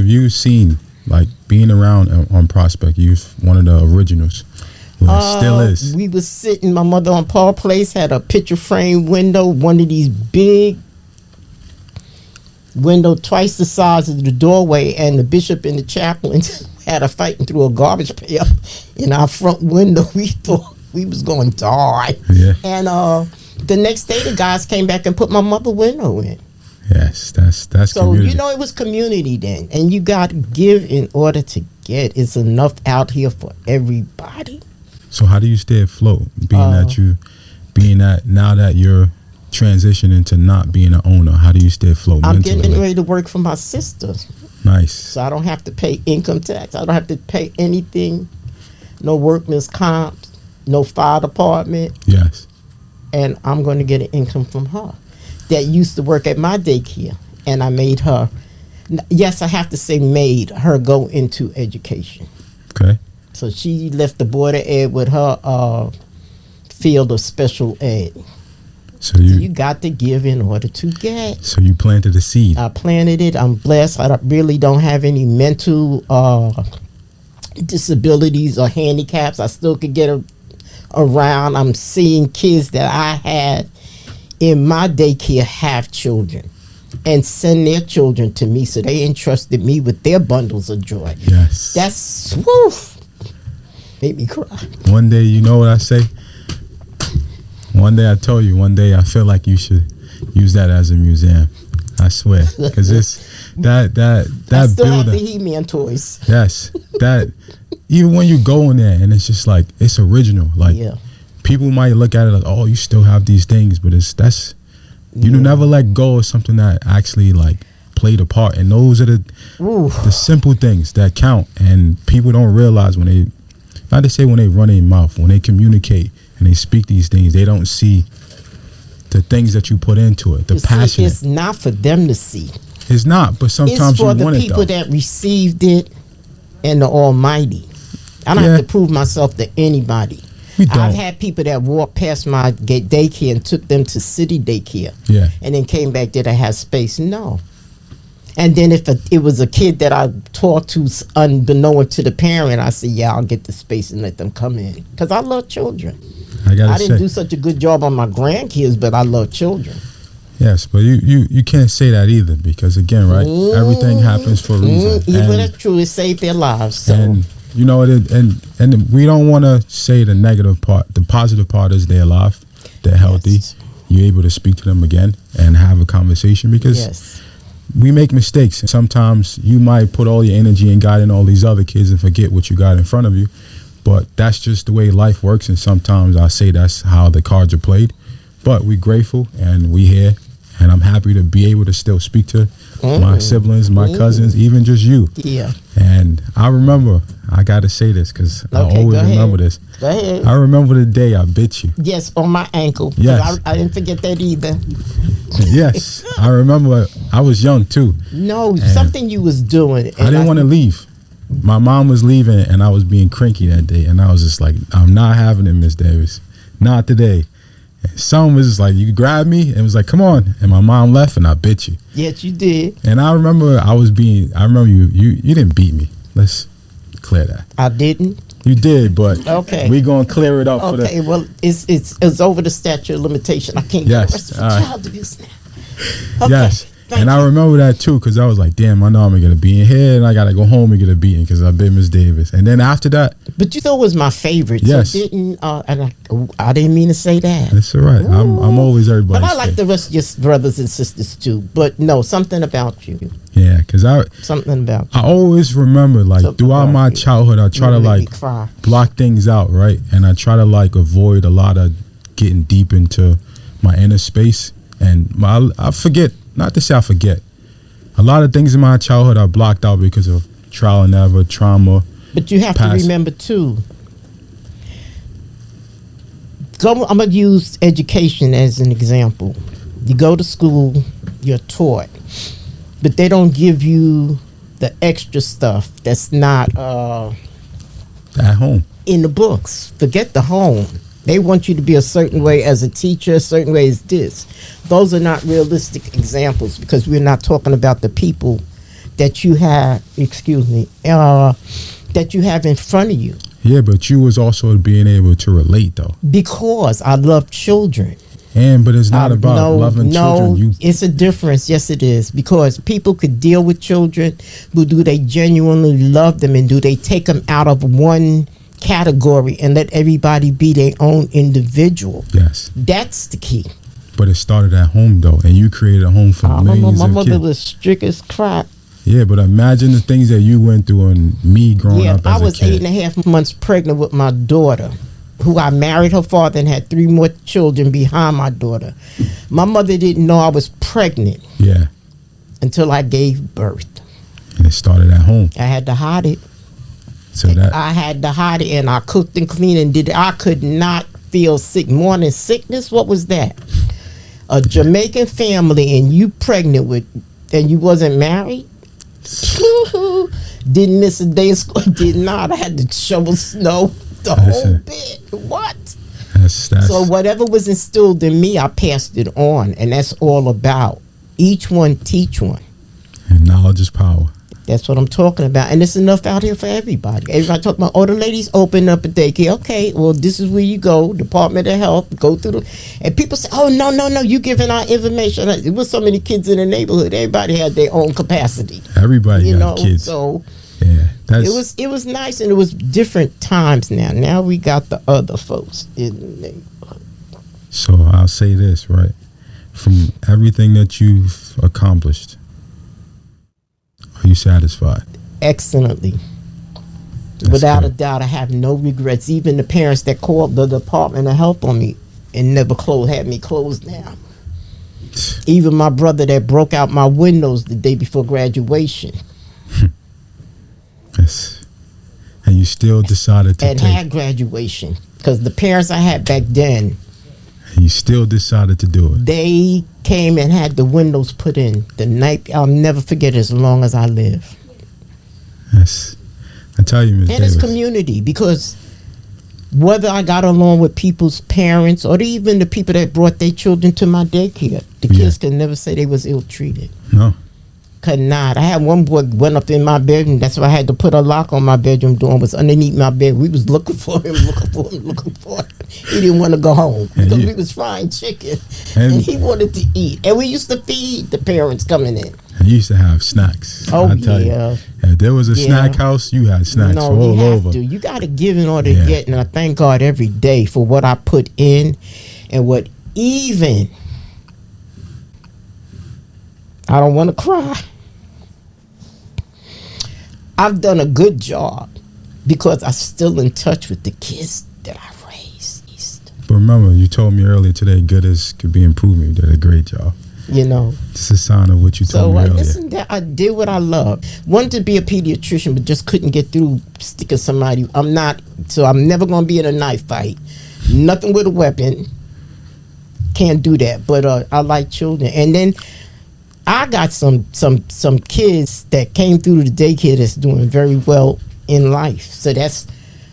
have you seen, like, being around on Prospect, you're one of the originals. Well, it still is. We was sitting, my mother on Paul Place had a picture frame window, one of these big window twice the size of the doorway, and the bishop and the chaplain had a fighting through a garbage pail in our front window. We thought we was going to die. Yeah. And the next day the guys came back and put my mother window in. Yes, that's So community. you know, it was community then, and you got to give in order to get. It's enough out here for everybody. So how do you stay afloat, now that you're transitioning to not being an owner? How do you stay afloat I'm mentally? getting ready to work for my sister, Nice. so I don't have to pay income tax. I don't have to pay anything, no workman's comp, no fire department, Yes. and I'm going to get an income from her that used to work at my daycare, and I made her. Yes, I have to say, made her go into education. Okay. So she left the Board of Ed with her field of special ed. So You you got to give in order to get. so you planted a seed. I planted it. I'm blessed. Really don't have any mental disabilities or handicaps. I still could get around. I'm seeing kids that I had in my daycare have children and send their children to me. So they entrusted me with their bundles of joy. Yes. That's woof. Made me cry. One day, you know what I say? One day I told you, one day I feel like you should use that as a museum. I swear. Because it's that I still building. have the He-Man toys. Yes. That even when you go in there and it's just like, it's original. Like, Yeah. people might look at it like, oh, you still have these things, but you never let go of something that actually like played a part. And those are the simple things that count. And people don't realize when they, not to say when they run their mouth, when they communicate and they speak these things, they don't see the things that you put into it, the passion. It's not for them to see. It's not, but sometimes It's for you the want it people though. that received it and the Almighty. I don't have to prove myself to anybody. We don't. I've had people that walked past my daycare and took them to city daycare. Yeah. And then came back, did I have space? No. And then if it was a kid that I talked to unbeknown to the parent, I said, yeah, I'll get the space and let them come in. Because I love children. I didn't do such a good job on my grandkids, but I love children. Yes, but you can't say that either, because again, right, everything happens for a reason. Even that's true, it saved their lives. So. And you know, and we don't want to say the negative part. The positive part is they're alive, they're healthy. Yes. You're able to speak to them again and have a conversation, because we make mistakes. Sometimes you might put all your energy in guiding all these other kids and forget what you got in front of you. But that's just the way life works, and sometimes I say that's how the cards are played. But we're grateful, and we here, and I'm happy to be able to still speak to my siblings, my cousins, even just you. Yeah. And I remember, I got to say this because I always remember this. Go ahead. I remember the day I bit you. Yes, on my ankle. Yes. I didn't forget that either. Yes, I remember. I was young too. No, something you was doing. I didn't want to leave. My mom was leaving, and I was being cranky that day, and I was just like, I'm not having it, Miss Davis. Not today. And someone was just like, you grabbed me and was like, come on. And my mom left, and I bit you. Yes, you did. And I remember you didn't beat me. Let's clear that. I didn't. You did, but okay, we're gonna clear it up. Okay, well, it's over the statute of limitation. I can't get arrested for child abuse now. Okay. Yes. And I remember that too, because I was like, damn, I know I'm going to be in here, and I got to go home and get a beating because I bit Miss Davis. And then after that. But you thought it was my favorite. Yes. So I didn't mean to say that. That's all right. I'm always everybody's But I like the rest of your brothers and sisters too. But no, something about you. Yeah, because something about you. I always remember, like, something throughout my childhood, I try to, like, block things out, right? And I try to, like, avoid a lot of getting deep into my inner space. And I forget, not to say I forget. A lot of things in my childhood I blocked out because of trial and error, trauma. But you have to remember too. I'm going to use education as an example. You go to school, you're taught, but they don't give you the extra stuff that's not at home in the books. Forget the home. They want you to be a certain way as a teacher, a certain way as this. Those are not realistic examples because we're not talking about the people that you have, that you have in front of you. Yeah, but you was also being able to relate though. Because I love children. But it's not about loving children. It's a difference. Yes, it is. Because people could deal with children, but do they genuinely love them, and do they take them out of one category and let everybody be their own individual? Yes. That's the key. But it started at home though, and you created a home for millions my of mother kids. was strict as crap. Yeah, but imagine the things that you went through and me growing up as a kid. I was 8.5 months pregnant with my daughter, who I married her father and had 3 more children behind my daughter. My mother didn't know I was pregnant. Yeah. Until I gave birth. And it started at home. I had to hide it. I had to hide it, and I cooked and cleaned and did it. I could not feel sick. Morning sickness, what was that? A Jamaican family and you pregnant with, and you wasn't married? Didn't miss a day of school. Did not. I had to shovel snow the whole bit. What? So whatever was instilled in me, I passed it on, and that's all about each one teach one. And knowledge is power. That's what I'm talking about, and it's enough out here for everybody. Everybody talking about, the ladies open up a daycare. Okay, well, this is where you go, Department of Health, go through and people say, oh, no, you giving out information. It was so many kids in the neighborhood. Everybody had their own capacity. Everybody got kids. So yeah, it was nice, and it was different times now. Now we got the other folks in the neighborhood. So I'll say this, right? From everything that you've accomplished, are you satisfied? Excellently. Without a doubt, I have no regrets. Even the parents that called the Department of Health on me and never had me closed down. Even my brother that broke out my windows the day before graduation. Yes. And you still decided to had graduation. Because the parents I had back then, and you still decided to do it. They came and had the windows put in the night. I'll never forget it as long as I live. Yes. I tell you, Ms. Davis. It's community, because whether I got along with people's parents or even the people that brought their children to my daycare, the kids could never say they was ill-treated. No. Could not. I had one boy went up in my bedroom. That's why I had to put a lock on my bedroom door. Was underneath my bed. We was looking for him. He didn't want to go home because we was frying chicken, and he wanted to eat. And we used to feed the parents coming in. And you used to have snacks. Oh, I tell you. If there was a snack house, you had snacks all over. You got to give in order to get. And I thank God every day for what I put in, and what even. I don't want to cry. I've done a good job because I'm still in touch with the kids that I raised. But remember, you told me earlier today, good as could be improvement. You did a great job. It's a sign of what you told me earlier. So I did what I love. Wanted to be a pediatrician, but just couldn't get through sticking somebody. I'm never going to be in a knife fight. Nothing with a weapon. Can't do that. But I like children. And then I got some kids that came through the daycare that's doing very well in life. So that's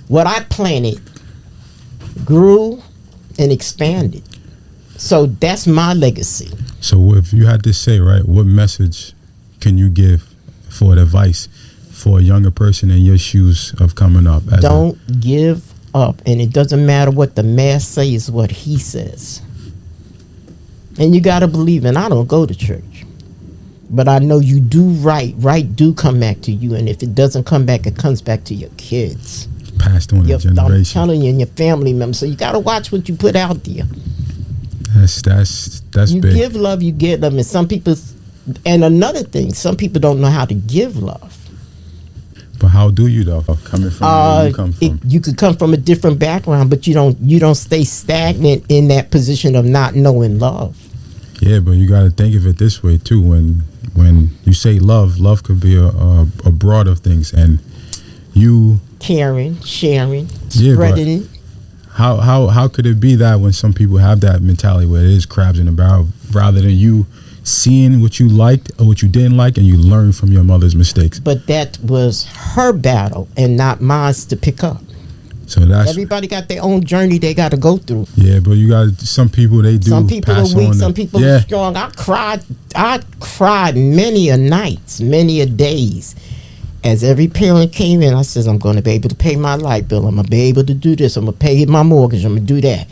what I planted, grew, and expanded. So that's my legacy. So if you had to say, right, what message can you give for advice for a younger person in your shoes of coming up? Don't give up. And it doesn't matter what the mass says, what he says. And you got to believe, and I don't go to church. But I know you do right. Right do come back to you. And if it doesn't come back, it comes back to your kids. Passed on a generation. I'm telling you, and your family members. So you got to watch what you put out there. That's you big. You give love, you get love. And some people, and another thing, some people don't know how to give love. But how do you though? Coming from where you come from, you could come from a different background, but you don't stay stagnant in that position of not knowing love. Yeah, but you got to think of it this way too. When you say love could be a broad of things, and you caring, sharing, spreading. How could it be that when some people have that mentality where it is crabs in a barrel, rather than you seeing what you liked or what you didn't like and you learn from your mother's mistakes? But that was her battle and not mine to pick up. So that's everybody got their own journey they got to go through. Yeah, but you got some people, they do. Some people pass are weak, on some people are strong. I cried many a nights, many a days. As every parent came in, I says, I'm going to be able to pay my light bill. I'm going to be able to do this. I'm going to pay my mortgage. I'm going to do that.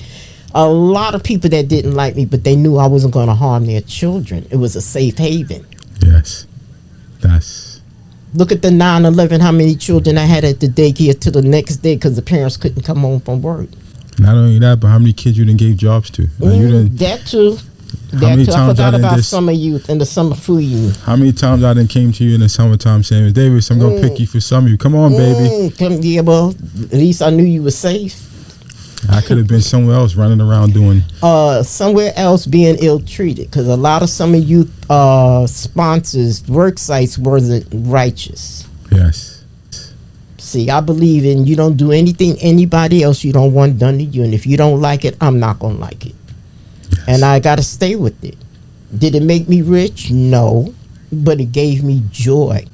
A lot of people that didn't like me, but they knew I wasn't going to harm their children. It was a safe haven. Yes. Look at the 9/11, how many children I had at the daycare till the next day because the parents couldn't come home from work. Not only that, but how many kids you done gave jobs to? That too. I forgot about summer youth and the summer food youth. How many times I done came to you in the summertime saying, Davis, I'm going to pick you for summer youth. Come on, baby. Yeah, well, at least I knew you were safe. I could have been somewhere else running around doing... somewhere else being ill-treated because a lot of summer youth sponsors, work sites wasn't righteous. Yes. See, I believe in you don't do anything anybody else you don't want done to you. And if you don't like it, I'm not going to like it. Yes. And I got to stay with it. Did it make me rich? No. But it gave me joy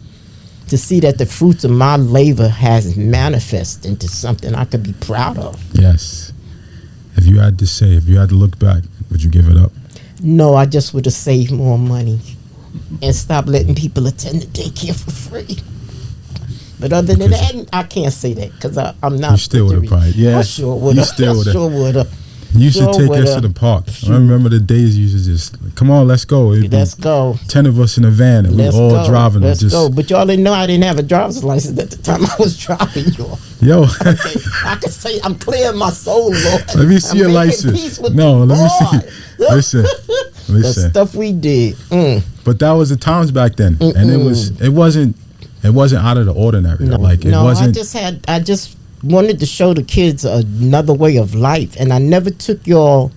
to see that the fruits of my labor has manifested into something I could be proud of. Yes. If you had to look back, would you give it up? No, I just would have saved more money and stopped letting people attend the daycare for free. But other than that, I can't say that because I'm not. You still would have probably. Yeah. I sure would have. Sure would have. You used to take us to the park. I remember the days you used to just, come on, let's go. Let's go. 10 of us in a van and we all driving. Let's go. But y'all didn't know I didn't have a driver's license at the time I was driving y'all. Yo. I can say I'm clearing my soul, Lord. Let me see your license. No, let me see. Listen. The stuff we did. But that was the times back then. And it wasn't out of the ordinary. No, like it wasn't. I just wanted to show the kids another way of life, and I never took y'all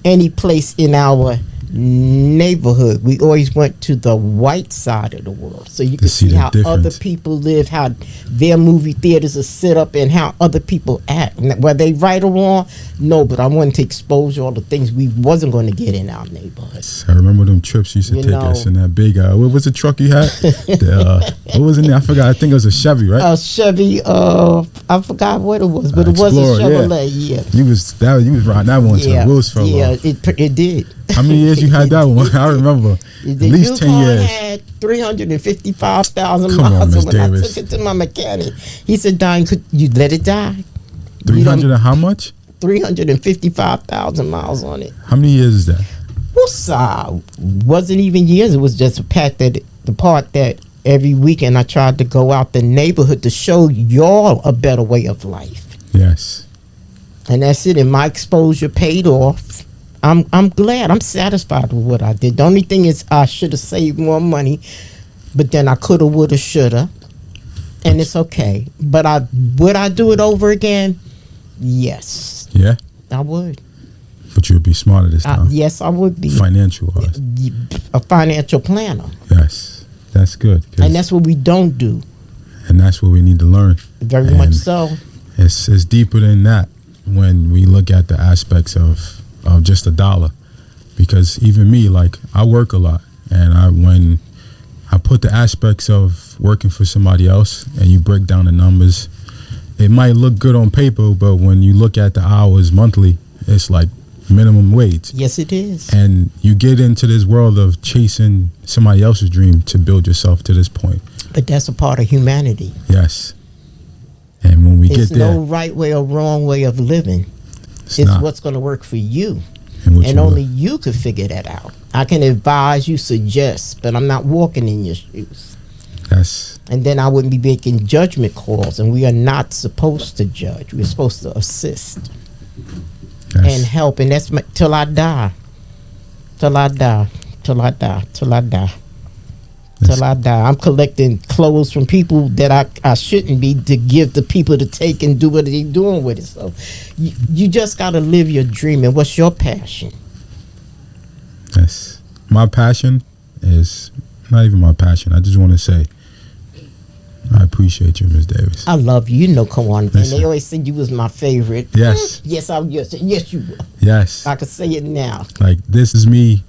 any place in our neighborhood. We always went to the white side of the world, so you can see how other people live, how their movie theaters are set up, and how other people act. Were they right or wrong? No, but I wanted to expose all the things we wasn't going to get in our neighborhood. I remember them trips you used to take us in that big. What was the truck you had? What was in there? I forgot. I think it was a Chevy, right? A Chevy. I forgot what it was, but it was a Chevrolet. Yeah. You was riding that one till the wheels fell off. It did. How many years you had that one? I remember. At least 10 years. Had 355,000 miles. On, when Davis. I took it to my mechanic, he said, "Don, could you let it die?" 300 and how much? 355,000 miles on it. How many years is that? Wasn't even years. It was just the part that every weekend I tried to go out the neighborhood to show y'all a better way of life. Yes. And that's it. And my exposure paid off. I'm glad. I'm satisfied with what I did. The only thing is I should have saved more money, but then I coulda, woulda, shoulda, and it's okay. But would I do it over again? Yes. Yeah. I would. But you would be smarter this time. Yes, I would be. Financial-wise. A financial planner. Yes. That's good. And that's what we don't do. And that's what we need to learn. Very much so. It's deeper than that when we look at the aspects of just a dollar. Because even me, like, I work a lot. And when I put the aspects of working for somebody else and you break down the numbers, it might look good on paper, but when you look at the hours monthly, it's like minimum wage. Yes, it is. And you get into this world of chasing somebody else's dream to build yourself to this point. But that's a part of humanity. Yes. And when we get there, there's no right way or wrong way of living. It's what's going to work for you. And only you could figure that out. I can advise you, suggest, but I'm not walking in your shoes. And then I wouldn't be making judgment calls, and we are not supposed to judge. We're supposed to assist and help, and that's till I die. Till I die. Till I die. Till I die. Till I die. I'm collecting clothes from people that I shouldn't be to give to people to take and do what they're doing with it. So you just got to live your dream. And what's your passion? Yes. My passion is not even my passion. I just want to say I appreciate you, Ms. Davis. I love you. You know, Kawaun. And they always said you was my favorite. Yes. Yes, yes, you were. Yes. I can say it now. Like, this is me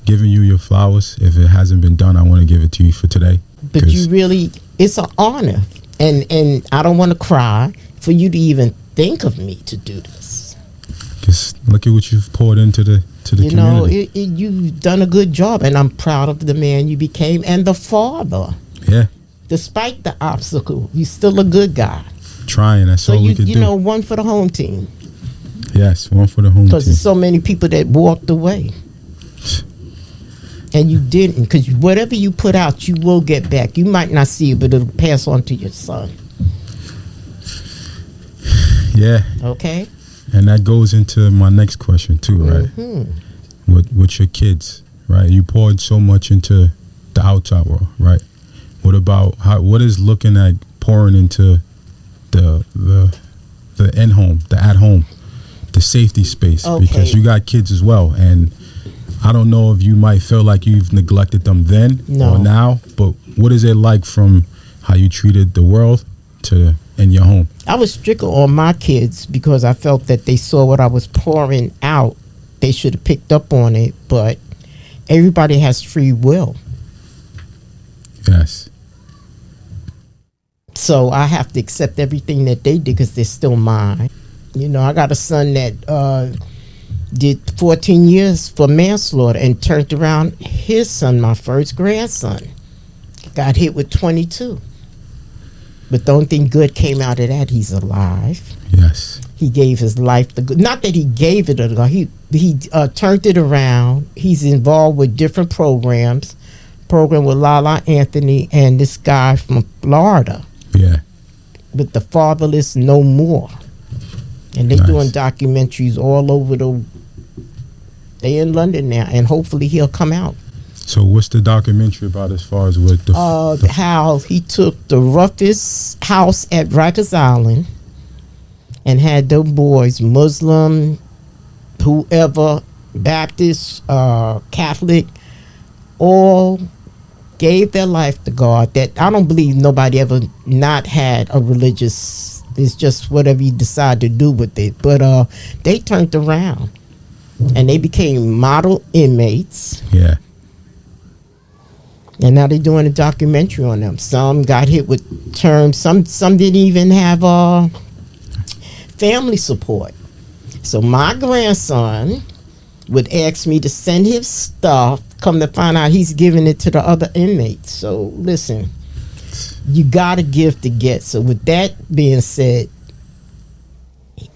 giving you your flowers. If it hasn't been done, I want to give it to you for today. But you really, it's an honor. And I don't want to cry. for you to even think of me to do this. Just look at what you've poured into the community. Know, you've done a good job, and I'm proud of the man you became and the father. Yeah. Despite the obstacle, you're still a good guy. Trying, that's all we could do. You know, one for the home team. Yes, one for the home team. Because there's so many people that walked away. And you didn't, because whatever you put out, you will get back. You might not see it, but it'll pass on to your son. Yeah. Okay. And that goes into my next question too, right? Mm-hmm. With your kids, right? You poured so much into the outside world, right? What about what is looking at pouring into the in home, the at home, the safety space? Okay. Because you got kids as well, and I don't know if you might feel like you've neglected them then or now, but what is it like from how you treated the world to in your home? I was stricter on my kids because I felt that they saw what I was pouring out. They should have picked up on it, but everybody has free will. Yes. So I have to accept everything that they did because they're still mine. You know, I got a son that did 14 years for manslaughter and turned around his son, my first grandson, got hit with 22. But the only thing good came out of that, he's alive. Yes. He gave his life the good. Not that he gave it a go. He turned it around. He's involved with different programs. Program with Lala Anthony and this guy from Florida. Yeah. With the Fatherless No More. And they're doing documentaries all over they in London now, and hopefully he'll come out. So what's the documentary about as far as what how he took the roughest house at Rikers Island and had those boys, Muslim, whoever, Baptist, Catholic, all gave their life to God. That I don't believe nobody ever not had a religious. It's just whatever you decide to do with it. But they turned around and they became model inmates. Yeah. And now they're doing a documentary on them. Some got hit with terms. Some didn't even have family support. So my grandson would ask me to send his stuff. Come to find out, he's giving it to the other inmates. So listen, you gotta give to get. So with that being said,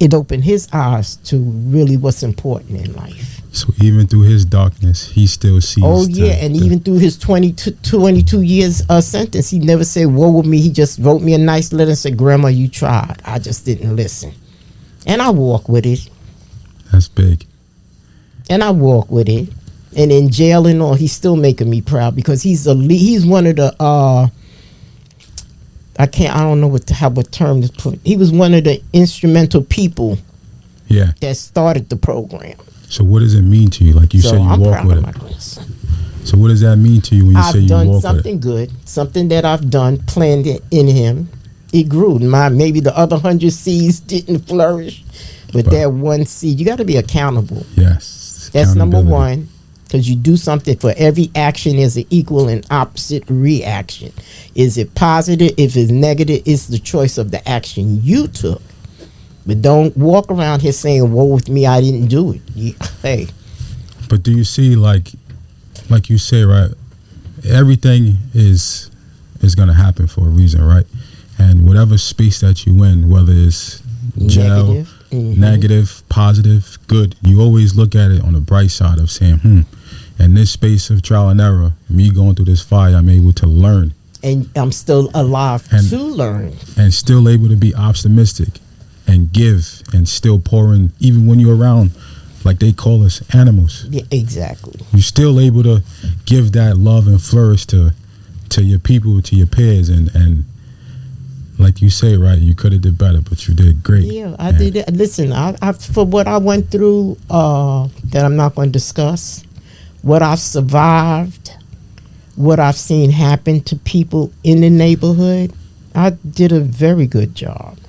it opened his eyes to really what's important in life. So even through his darkness, he still sees. Oh yeah, and even through his 22 years sentence, he never said woe with me. He just wrote me a nice letter and said, "Grandma, you tried. I just didn't listen." And I walk with it. That's big. And I walk with it. And in jail and all, he's still making me proud because he's one of the I don't know what term to put. He was one of the instrumental people. Yeah. That started the program. So what does it mean to you? Like you said, you walk with it. So what does that mean to you when you say you walk with it? I've done something good, something that I've done, planted it in him. It grew. Maybe the other 100 seeds didn't flourish, but that one seed, you got to be accountable. Yes. That's number one, because you do something for every action is an equal and opposite reaction. Is it positive? If it's negative, it's the choice of the action you took. But don't walk around here saying, woe with me, I didn't do it. Hey. But do you see, like you say, right, everything is going to happen for a reason, right? And whatever space that you in, whether it's jail, negative, positive, good, you always look at it on the bright side of saying, in this space of trial and error, me going through this fire, I'm able to learn. And I'm still alive to learn. And still able to be optimistic. And give and still pouring, even when you're around, like they call us, animals. Yeah, exactly. You're still able to give that love and flourish to your people, to your peers, and like you say, right, you could have did better, but you did great. Yeah, I did it. Listen, I for what I went through, that I'm not going to discuss, what I've survived, what I've seen happen to people in the neighborhood, I did a very good job.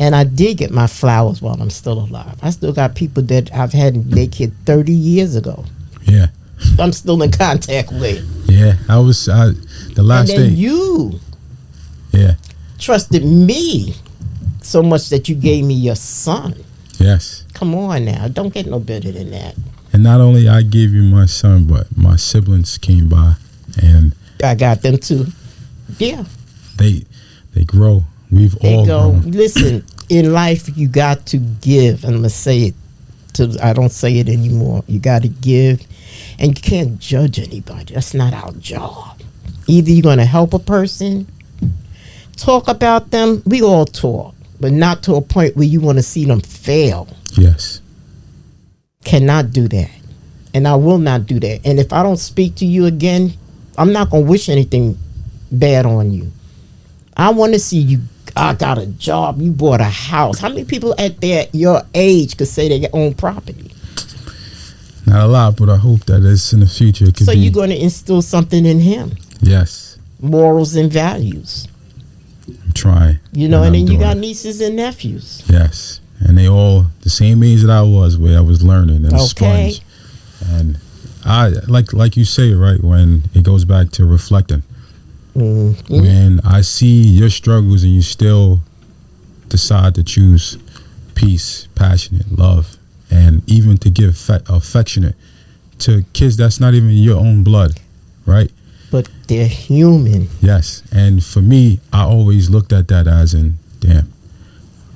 And I did get my flowers while I'm still alive. I still got people that I've had in daycare 30 years ago. Yeah. I'm still in contact with. Yeah, the last and then day. You trusted me so much that you gave me your son. Yes. Come on now. Don't get no better than that. And not only I gave you my son, but my siblings came by, and I got them too. Yeah. They grow. We've all grown. Listen, in life you got to give. And I'm gonna say it I don't say it anymore. You got to give, and you can't judge anybody. That's not our job. Either you're gonna help a person, talk about them. We all talk, but not to a point where you want to see them fail. Yes. Cannot do that, and I will not do that. And if I don't speak to you again, I'm not gonna wish anything bad on you. I want to see you. I got a job. You bought a house. How many people at your age could say they own property? Not a lot, but I hope that it's in the future. So you're going to instill something in him. Yes. Morals and values. I'm trying. You know, and then you got nieces and nephews. Yes. And they all the same age that I was, where I was learning and a sponge. And I like you say, right, when it goes back to reflecting. Mm-hmm. When I see your struggles and you still decide to choose peace, passionate, love, and even to give affectionate to kids that's not even your own blood, right? But they're human. Yes. And for me, I always looked at that as in, damn,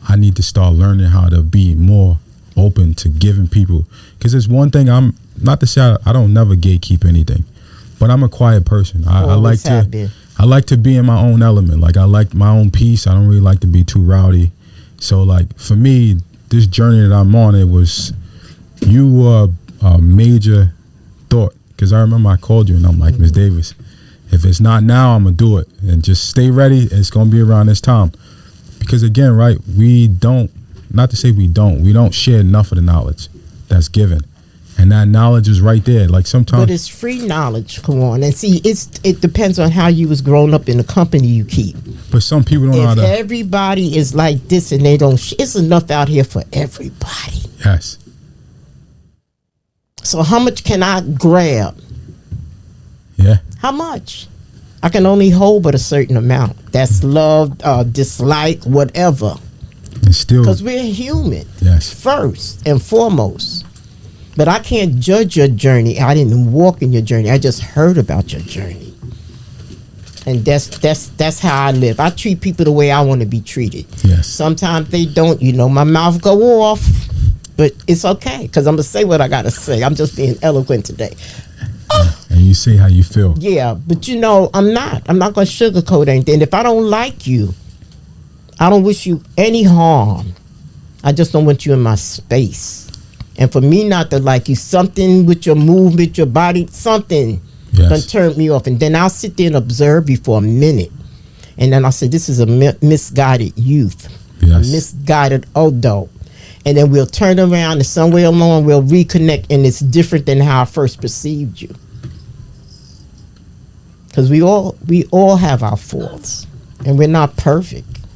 I need to start learning how to be more open to giving people. Because there's one thing, I'm not to say I don't never gatekeep anything, but I'm a quiet person. I like to be in my own element. Like, I like my own peace. I don't really like to be too rowdy. So, like, for me, this journey that I'm on, you were a major thought. Because I remember I called you and I'm like, Miss Davis, if it's not now, I'm going to do it. And just stay ready. It's going to be around this time. Because, again, right, we don't share enough of the knowledge that's given. And that knowledge is right there. Like, sometimes, but it's free knowledge. Come on, and see, it depends on how you was grown up in the company you keep. But some people don't know how to. Everybody is like this, and they don't. It's enough out here for everybody. Yes. So how much can I grab? Yeah. How much? I can only hold but a certain amount. That's love, dislike, whatever. And still, because we're human. Yes. First and foremost. But I can't judge your journey. I didn't walk in your journey. I just heard about your journey. And that's how I live. I treat people the way I want to be treated. Yes. Sometimes they don't, my mouth go off. But it's okay, because I'm going to say what I got to say. I'm just being eloquent today. And you say how you feel. Yeah, but I'm not going to sugarcoat anything. If I don't like you, I don't wish you any harm. I just don't want you in my space. And for me not to like you, something with your movement, your body, something can turn me off. And then I'll sit there and observe you for a minute. And then I'll say, this is a misguided youth, a misguided adult. And then we'll turn around and somewhere along we'll reconnect, and it's different than how I first perceived you. Because we all have our faults, and we're not perfect.